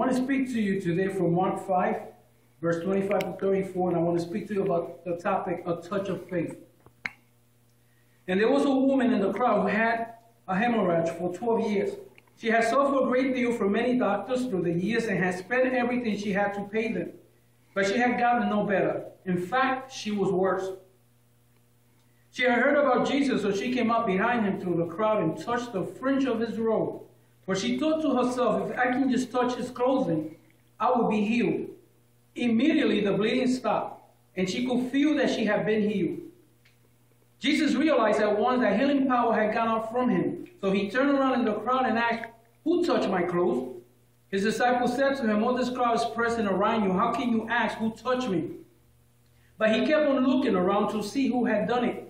want to speak to you today from Mark 5, verse 25 to 34, and I want to speak to you about the topic, a touch of faith. And there was a woman in the crowd who had a hemorrhage for 12 years. She had suffered a great deal from many doctors through the years and had spent everything she had to pay them. But she had gotten no better. In fact, she was worse. She had heard about Jesus, so she came up behind him through the crowd and touched the fringe of his robe. For she thought to herself, if I can just touch his clothing, I will be healed. Immediately the bleeding stopped, and she could feel that she had been healed. Jesus realized at once that healing power had gone out from him. So he turned around in the crowd and asked, "Who touched my clothes?" His disciples said to him, "All this crowd is pressing around you. How can you ask, 'Who touched me?'" But he kept on looking around to see who had done it.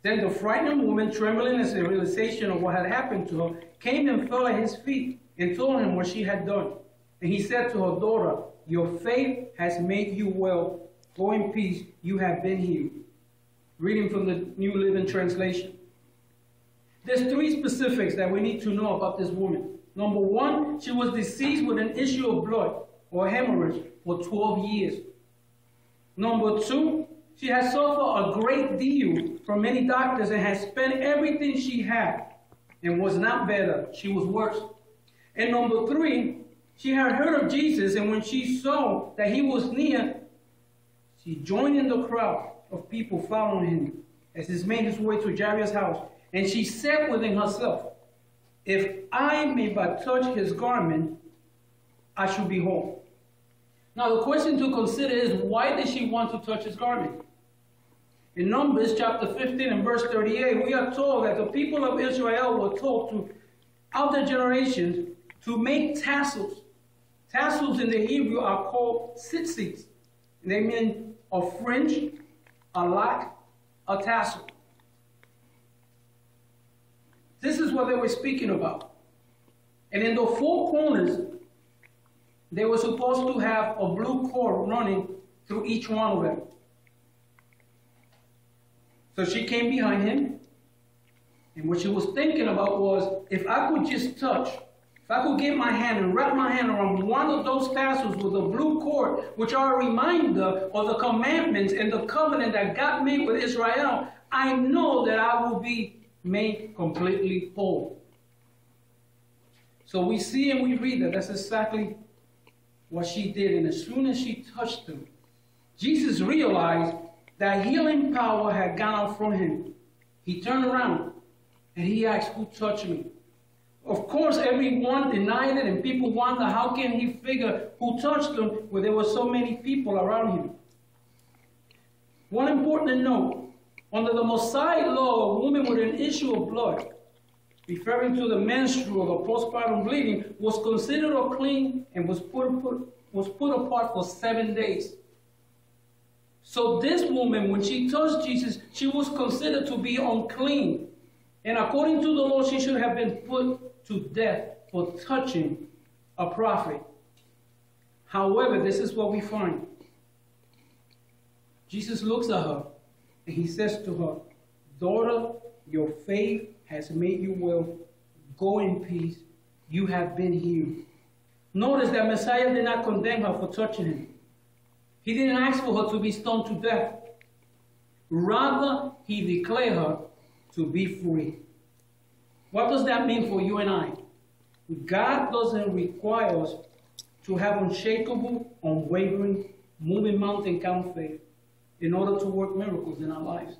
Then the frightened woman, trembling at the realization of what had happened to her, came and fell at his feet and told him what she had done. And he said to her, "Daughter, your faith has made you well. Go in peace. You have been healed." Reading from the New Living Translation. There's three specifics that we need to know about this woman. Number one, she was deceased with an issue of blood or hemorrhage for 12 years. Number two, she had suffered a great deal from many doctors and had spent everything she had and was not better. She was worse. And number three, she had heard of Jesus, and when she saw that he was near, she joined in the crowd of people following him as he made his way to Jairus' house. And she said within herself, "If I may but touch his garment, I shall be whole." Now the question to consider is, why did she want to touch his garment? In Numbers chapter 15 and verse 38, we are told that the people of Israel were told throughout their generations to make tassels. Tassels in the Hebrew are called tzitzits. They mean a fringe, a lock, a tassel. This is what they were speaking about. And in the four corners, they were supposed to have a blue cord running through each one of them. So she came behind him, and what she was thinking about was, if I could just touch, if I could get my hand and wrap my hand around one of those tassels with a blue cord, which are a reminder of the commandments and the covenant that God made with Israel, I know that I will be made completely whole. So we see and we read that that's exactly what she did. And as soon as she touched him, Jesus realized that healing power had gone out from him. He turned around and he asked, "Who touched me?" Of course, everyone denied it, and people wonder, how can he figure who touched him when there were so many people around him? One important note, under the Mosaic law, a woman with an issue of blood, referring to the menstrual or postpartum bleeding, was considered unclean and was put apart for 7 days. So this woman, when she touched Jesus, she was considered to be unclean. And according to the law, she should have been put to death for touching a prophet. However, this is what we find. Jesus looks at her and he says to her, "Daughter, your faith has made you well. Go in peace. You have been healed." Notice that Messiah did not condemn her for touching him. He didn't ask for her to be stoned to death. Rather, he declared her to be free. What does that mean for you and I? God doesn't require us to have unshakable, unwavering, moving mountain kind of faith in order to work miracles in our lives.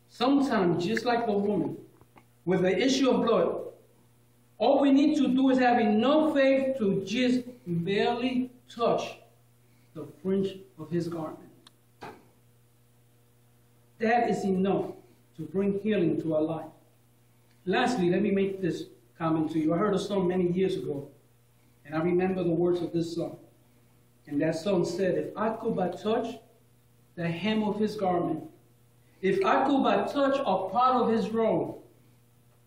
Sometimes, just like the woman with the issue of blood, all we need to do is have enough faith to just barely touch the fringe of his garment. That is enough to bring healing to our life. Lastly, let me make this comment to you. I heard a song many years ago, and I remember the words of this song. And that song said, "If I could but touch the hem of his garment, if I could but touch a part of his robe,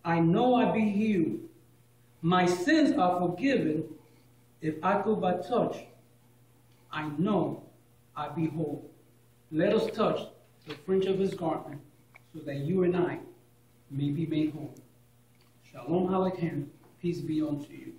I know I'd be healed. My sins are forgiven. If I could but touch, I know I'd be whole." Let us touch the fringe of his garment so that you and I may be made whole. Shalom Aleichem. Peace be unto you.